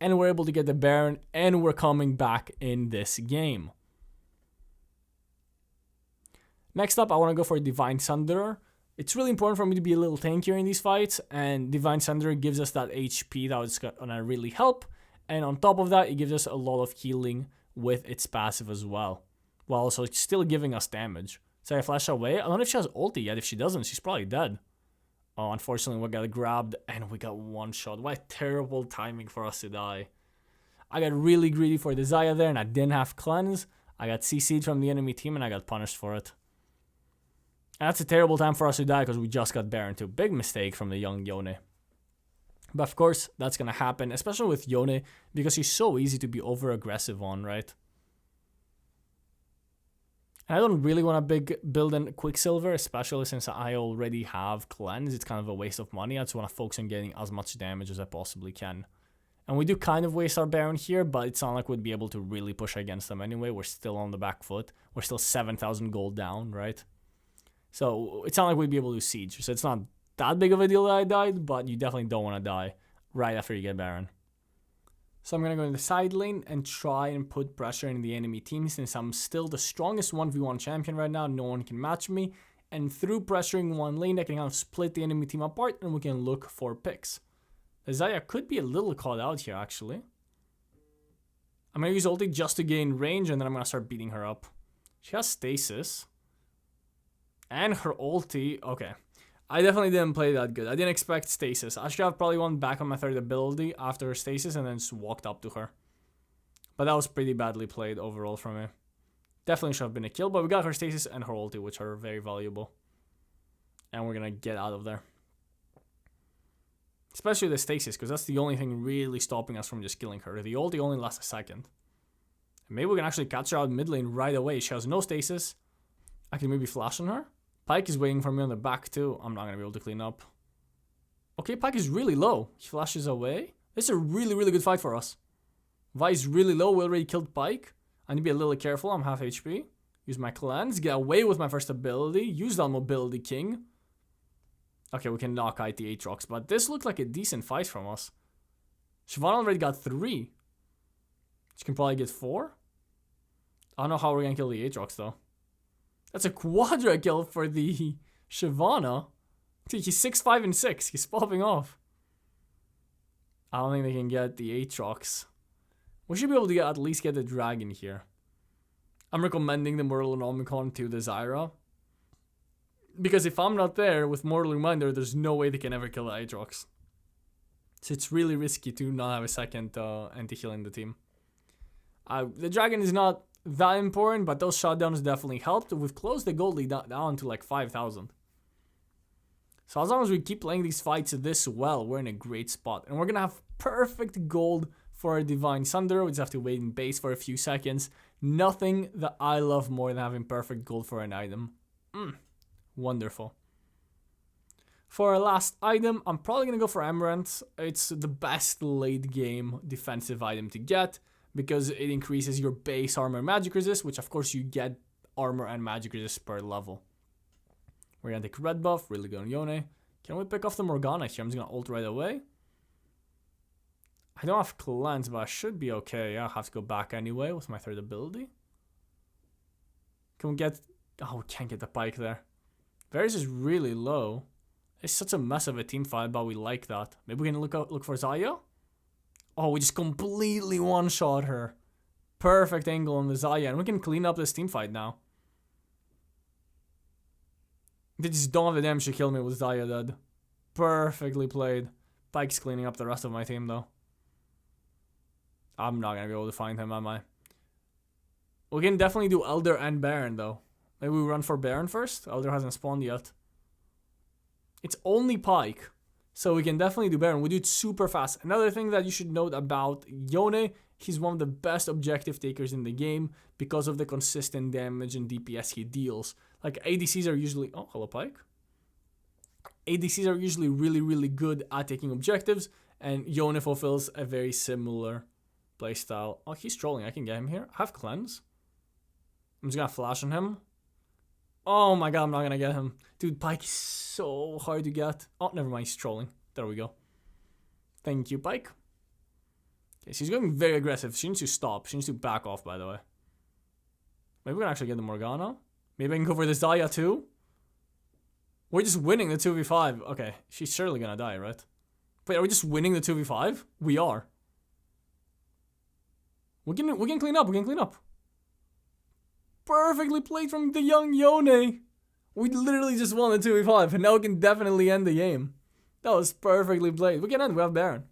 And we're able to get the Baron, and we're coming back in this game. Next up, I want to go for Divine Sunderer. It's really important for me to be a little tankier in these fights, and Divine Sunderer gives us that HP that is gonna really help, and on top of that, it gives us a lot of healing with its passive as well, while also still giving us damage. So I flash away. I don't know if she has ulti yet. If she doesn't, she's probably dead. Oh, unfortunately, we got grabbed, and we got one shot. What terrible timing for us to die. I got really greedy for the Zaya there, and I didn't have cleanse. I got CC'd from the enemy team, and I got punished for it. And that's a terrible time for us to die because we just got Baron too. Big mistake from the young Yone. But of course, that's going to happen, especially with Yone, because he's so easy to be over-aggressive on, right? And I don't really want to build in Quicksilver, especially since I already have Cleanse. It's kind of a waste of money. I just want to focus on getting as much damage as I possibly can. And we do kind of waste our Baron here, but it's not like we'd be able to really push against them anyway. We're still on the back foot. We're still 7,000 gold down, right? So it's not like we'd be able to siege. So it's not that big of a deal that I died, but you definitely don't want to die right after you get Baron. So I'm going to go in the side lane and try and put pressure in the enemy team since I'm still the strongest 1v1 champion right now. No one can match me. And through pressuring one lane, I can kind of split the enemy team apart and we can look for picks. The Zaya could be a little caught out here actually. I'm going to use ulti just to gain range and then I'm going to start beating her up. She has stasis. And her ulti, okay. I definitely didn't play that good. I didn't expect stasis. I should have probably won back on my third ability after her stasis and then just walked up to her. But that was pretty badly played overall from me. Definitely should have been a kill, but we got her stasis and her ulti, which are very valuable. And we're going to get out of there. Especially the stasis, because that's the only thing really stopping us from just killing her. The ulti only lasts a second. Maybe we can actually catch her out mid lane right away. She has no stasis. I can maybe flash on her. Pike is waiting for me on the back too. I'm not gonna be able to clean up. Okay, Pike is really low. He flashes away. This is a really, really good fight for us. Vi is really low. We already killed Pike. I need to be a little careful. I'm half HP. Use my cleanse. Get away with my first ability. Use that mobility king. Okay, we can knock out the Aatrox, but this looked like a decent fight from us. Shyvana already got 3. She can probably get 4. I don't know how we're gonna kill the Aatrox though. That's a quadra kill for the Shyvana. Dude, he's 6, 5, and 6. He's popping off. I don't think they can get the Aatrox. We should be able to at least get the dragon here. I'm recommending the Mortal Omicron to the Zyra. Because if I'm not there with Mortal Reminder, there's no way they can ever kill the Aatrox. So it's really risky to not have a second anti-heal in the team. The dragon is not that important, but those shutdowns definitely helped. We've closed the gold lead down to like 5,000. So as long as we keep playing these fights this well, we're in a great spot. And we're going to have perfect gold for our Divine Sunder. We just have to wait in base for a few seconds. Nothing that I love more than having perfect gold for an item. Wonderful. For our last item, I'm probably going to go for Amaranth. It's the best late game defensive item to get because it increases your base armor and magic resist, which of course you get armor and magic resist per level. We're going to take red buff, really good on Yone. Can we pick off the Morgana here? I'm just going to ult right away. I don't have cleanse, but I should be okay. I'll have to go back anyway with my third ability. Can we get... Oh, we can't get the Pike there. Varus is really low. It's such a mess of a team fight, but we like that. Maybe we can look for Xayah? Oh, we just completely one-shot her. Perfect angle on the Xayah, and we can clean up this team fight now. They just don't have the damage to kill me with Xayah dead. Perfectly played. Pike's cleaning up the rest of my team, though. I'm not going to be able to find him, am I? We can definitely do Elder and Baron, though. Maybe we run for Baron first? Elder hasn't spawned yet. It's only Pike, so we can definitely do Baron. We do it super fast. Another thing that you should note about Yone, he's one of the best objective takers in the game because of the consistent damage and DPS he deals. Like, ADCs are usually... Oh, hello, Pike. ADCs are usually really, really good at taking objectives, and Yone fulfills a very similar playstyle. Oh, he's trolling. I can get him here. I have Cleanse. I'm just gonna flash on him. Oh my god, I'm not gonna get him. Dude, Pike is so hard to get. Oh, never mind, he's trolling. There we go. Thank you, Pike. Okay, she's going very aggressive. She needs to stop. She needs to back off, by the way. Maybe we can actually get the Morgana. Maybe I can go for the Xayah too. We're just winning the 2v5. Okay, she's surely gonna die, right? Wait, are we just winning the 2v5? We are. We can clean up. We can clean up. Perfectly played from the young Yone. We literally just won the 2v5, and now we can definitely end the game. That was perfectly played. We can end. We have Baron.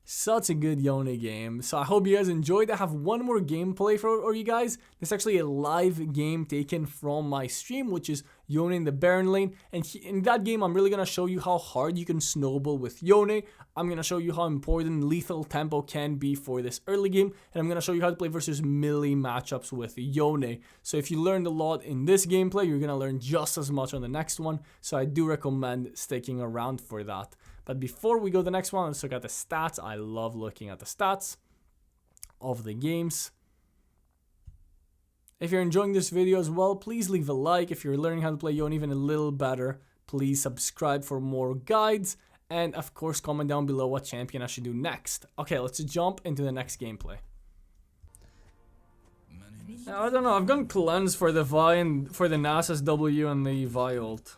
Such a good Yone game. So I hope you guys enjoyed. I have one more gameplay for you guys. It's actually a live game taken from my stream, which is Yone in the Baron lane. And in that game, I'm really going to show you how hard you can snowball with Yone. I'm going to show you how important lethal tempo can be for this early game. And I'm going to show you how to play versus melee matchups with Yone. So if you learned a lot in this gameplay, you're going to learn just as much on the next one. So I do recommend sticking around for that. But before we go to the next one, let's look at the stats. I love looking at the stats of the games. If you're enjoying this video as well, please leave a like. If you're learning how to play Yone even a little better, please subscribe for more guides. And of course, comment down below what champion I should do next. Okay, let's jump into the next gameplay. I don't know, I've gone Cleanse for the Vi and for the Nasus W and the Vi ult.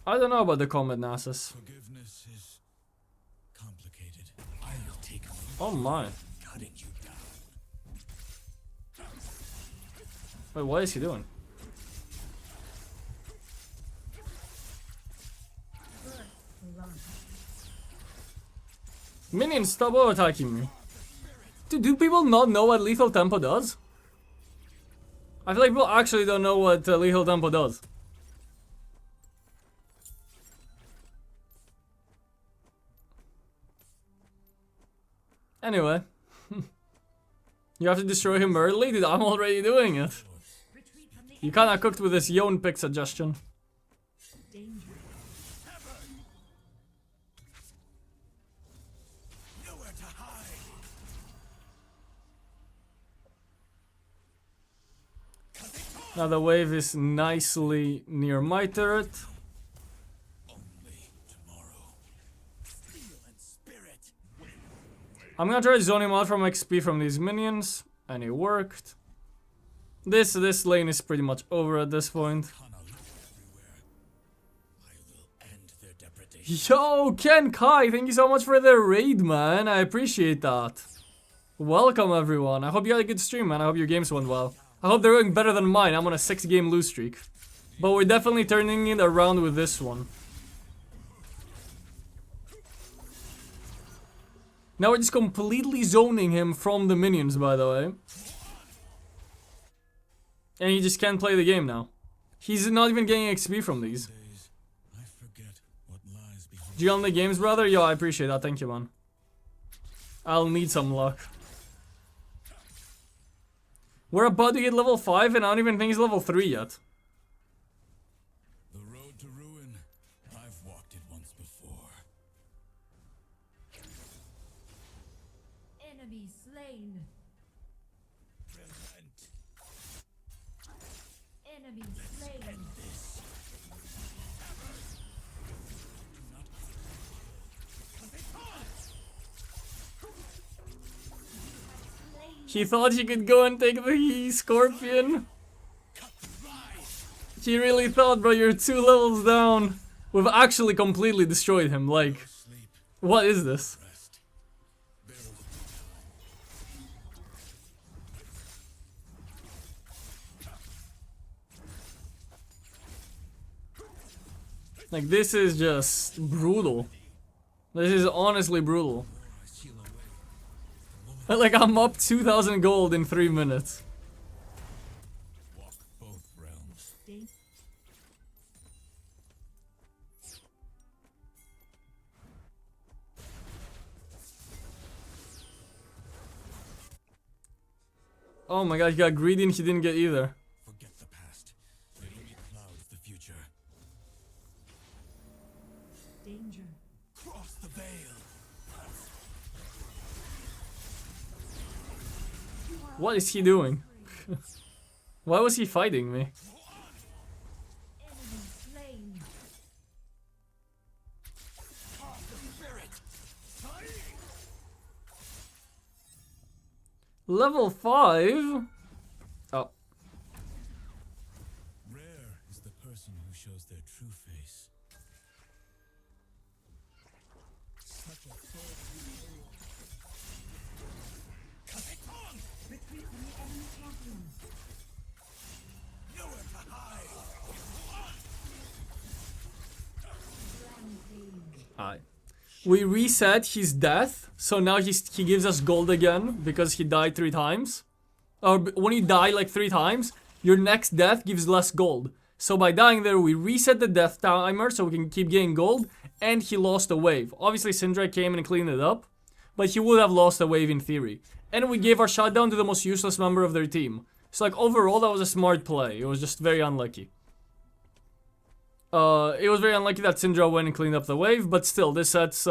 I don't know about the combat Nasus. Forgiveness is complicated. I'll take Oh my. cutting you down. Wait, what is he doing? Minions, stop attacking me. Dude, do people not know what lethal tempo does? I feel like people actually don't know what lethal tempo does. Anyway. You have to destroy him early? Dude, I'm already doing it. You kinda cooked with this Yone pick suggestion. Nowhere to hide. Now the wave is nicely near my turret. Only tomorrow. Steel and spirit. I'm gonna try to zone him out from XP from these minions. And it worked. This lane is pretty much over at this point. Kana everywhere. I will end their depredation. Yo, Ken Kai, thank you so much for the raid, man. I appreciate that. Welcome, everyone. I hope you had a good stream, man. I hope your games went well. I hope they're going better than mine. I'm on a 6-game lose streak. But we're definitely turning it around with this one. Now we're just completely zoning him from the minions, by the way. And he just can't play the game now. He's not even getting XP from these. Days, I forget what lies behind. Do you own the games, brother? Yo, I appreciate that. Thank you, man. I'll need some luck. We're about to get level 5 and I don't even think he's level 3 yet. The road to ruin. I've walked it once before. Enemy slain. Relent. Enemy slain. End this. He thought he could go and take the scorpion. He really thought, bro, you're 2 levels down. We've actually completely destroyed him, like, Sleep. what is this? Rest. Like, this is just brutal. This is honestly brutal. I seal away. Like, I'm up 2,000 gold in 3 minutes. Walk both realms. Oh my god, he got greedy and he didn't get either. Forget the past. It only clouds the future. Danger. Cross the veil. What is he doing? Why was he fighting me? Enemy slain. Level 5? Oh. Rare is the person who shows their true face. Such a Retreat from the enemy champion. nowhere to hide. Alright. We reset his death, so now he gives us gold again because he died 3 times. Or when you die like 3 times, your next death gives less gold. So by dying there, we reset the death timer so we can keep getting gold, and he lost a wave. Obviously, Syndra came and cleaned it up, but he would have lost a wave in theory. And we gave our shutdown to the most useless member of their team. So like overall, that was a smart play. It was just very unlucky. It was very unlucky that Syndra went and cleaned up the wave, but still, this sets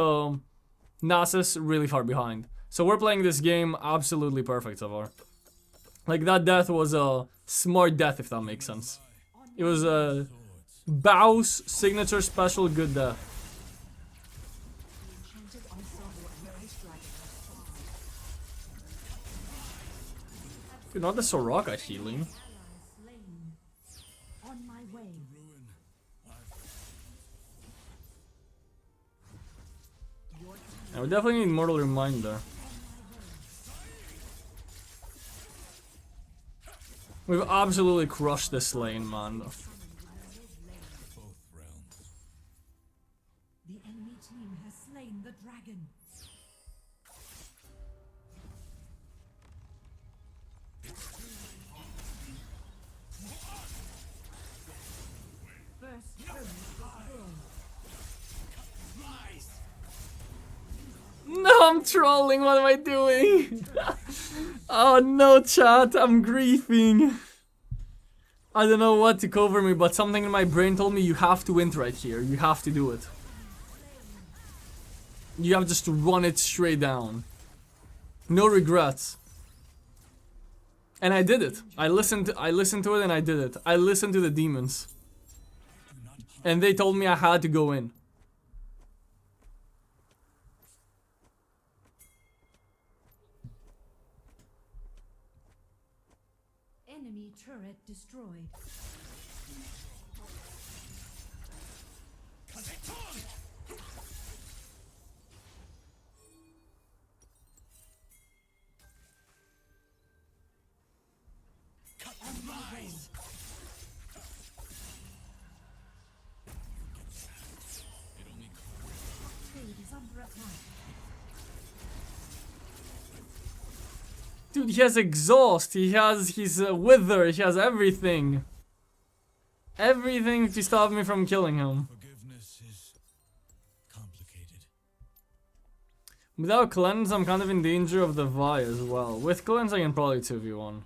Nasus really far behind. So we're playing this game absolutely perfect so far. Like, that death was a smart death, if that makes sense. It was a Bao's signature special good death. Enchanted ensemble of the ice dragon. Dude, not the Soraka healing. Ally slain. On my way. And we definitely need Mortal Reminder. We've absolutely crushed this lane, man. Both realms. The enemy team has slain the dragon. First home is born. No! I'm trolling. What am I doing? Oh no, chat. I'm griefing. I don't know what to cover me, but something in my brain told me you have to win right here. You have to do it. You have just to run it straight down. No regrets. And I did it. I listened to it and I did it. I listened to the demons. And they told me I had to go in. Enemy turret destroyed. Trade is under attack. Dude, he has exhaust, he has his wither, he has everything. Everything to stop me from killing him. Forgiveness is complicated. Without cleanse, I'm kind of in danger of the Vi as well. With cleanse, I can probably 2v1.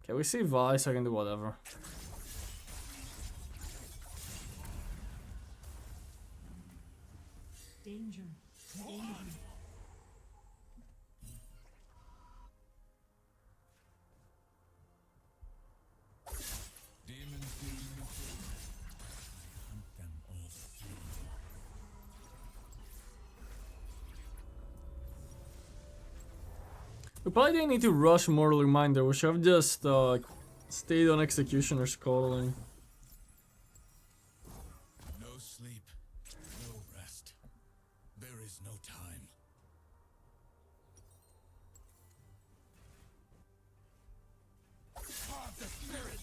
Okay, we see Vi, so I can do whatever. Danger. Demons do me. I hunt them all through. We probably didn't need to rush Mortal Reminder. We should have just stayed on Executioner's Calling. No sleep, no rest. There is no time. Carve the spirit.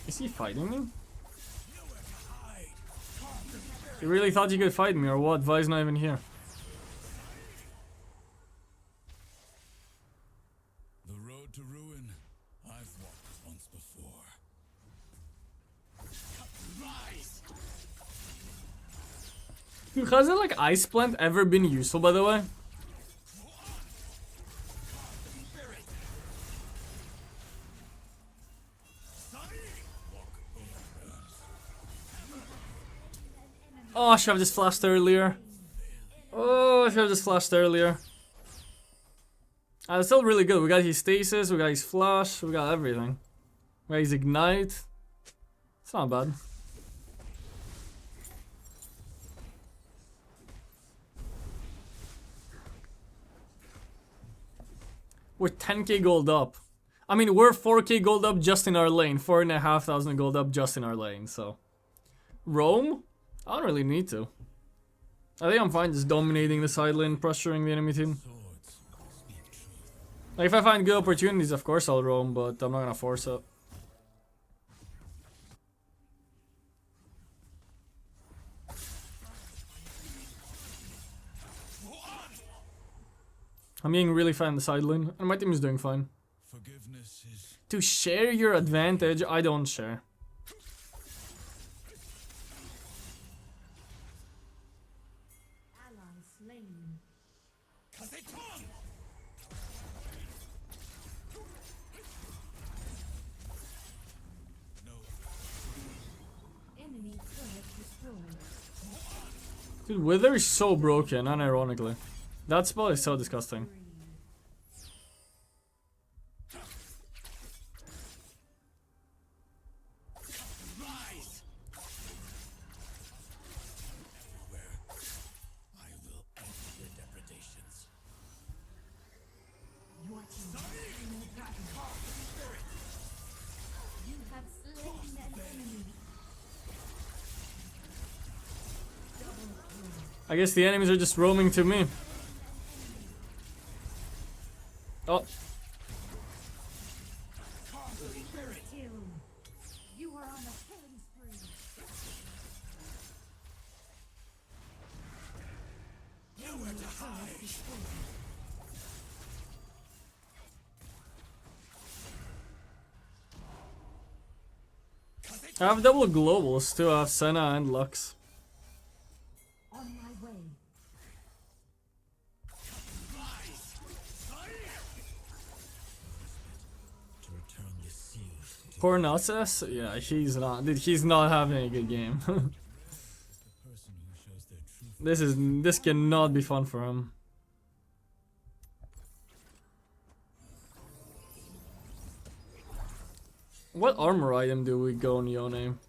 Is he fighting me? You really thought you could fight me or what? Vi's not even here. The road to ruin, I've walked once before. Rise! Dude, hasn't like Ice Plant ever been useful, by the way? Oh, I should have just flashed earlier. Oh, I should have just flashed earlier. It's still really good. We got his stasis, we got his flash, we got everything. We got his ignite. It's not bad. We're 10k gold up. I mean, we're 4k gold up just in our lane. 4,500 gold up just in our lane, so. Roam? I don't really need to. I think I'm fine just dominating the side lane, pressuring the enemy team. Like, if I find good opportunities, of course I'll roam, but I'm not gonna force it. I'm being really fine in the side lane, and my team is doing fine. Forgiveness is To share your advantage, I don't share. Ally slain. Enemy turret destroyed. Dude, Wither is so broken, unironically. That spell is so disgusting. rise. Everywhere, I will end your depredations. Your team has slain the dragon. You have slain an enemy. Double kill. I guess the enemies are just roaming to me. Oh, Kill. You are on a killing spree. Nowhere to hide. I have double globals too. I have Senna and Lux. On my way. To return this seal to Poor Nutsus, yeah, he's not. Dude, he's not having a good game. the person who shows their true This cannot be fun for him. What armor item do we go on Yone?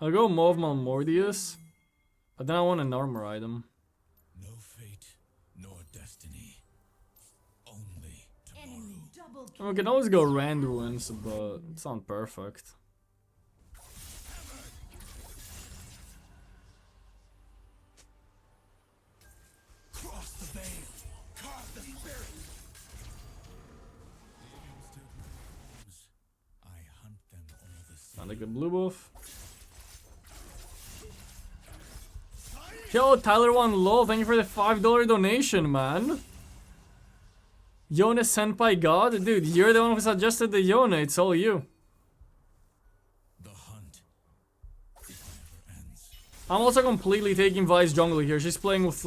I'll go Mauve Malmortius, but then I want an armor item. no fate nor destiny. Only tomorrow. Enemy double kill. We can always go Randuin's, but it's not perfect. Cross the veil. Carve the spirit. I hunt them all the same. Sound like a blue buff. Yo, Tyler One Low, thank you for the $5 donation, man. Yone Senpai God? Dude, you're the one who suggested the Yone, it's all you. The hunt. It never ends. I'm also completely taking Vi's jungle here. She's playing with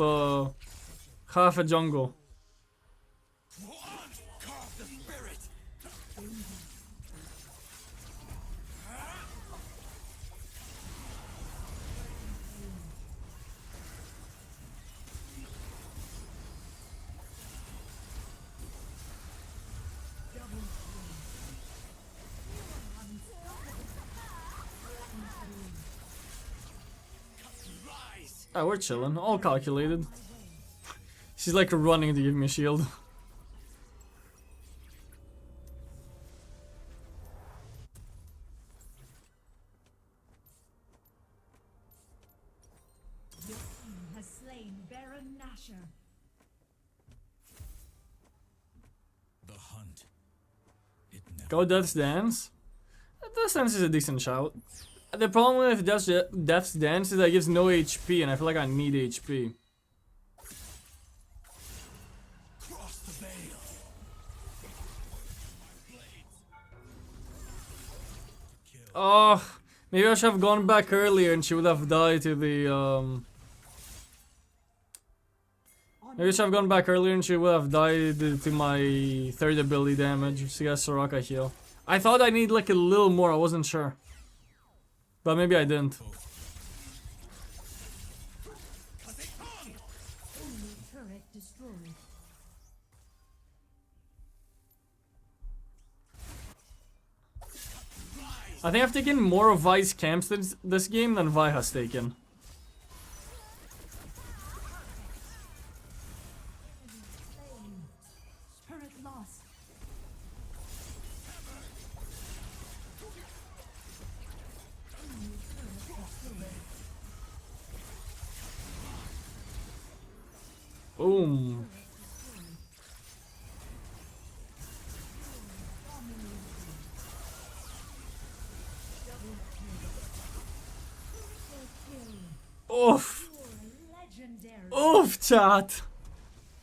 half a jungle. Carve the spirit. Ah, we're chilling. All calculated. She's like running to give me a shield. Your team has slain Baron Nashor. The hunt. It never Go Death's Dance. Death's Dance is a decent shout. The problem with Death's Dance is that it gives no HP, and I feel like I need HP. cross the veil. Oh, maybe I should have gone back earlier and she would have died to the Maybe I should have gone back earlier and she would have died to my third ability damage. She got Soraka heal. I thought I need like a little more, I wasn't sure. But maybe I didn't. Enemy turret destroyed. I think I've taken more of Vi's camps this game than Vi has taken. Turret lost. Enemy turret destroyed. Boom. Oof. Legendary. Oof, chat.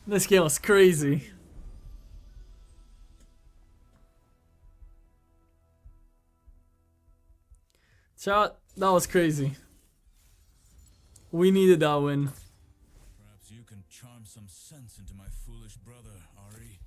This game was crazy. Chat, that was crazy. We needed that win. Perhaps you can charm some sense into my foolish brother, Ari.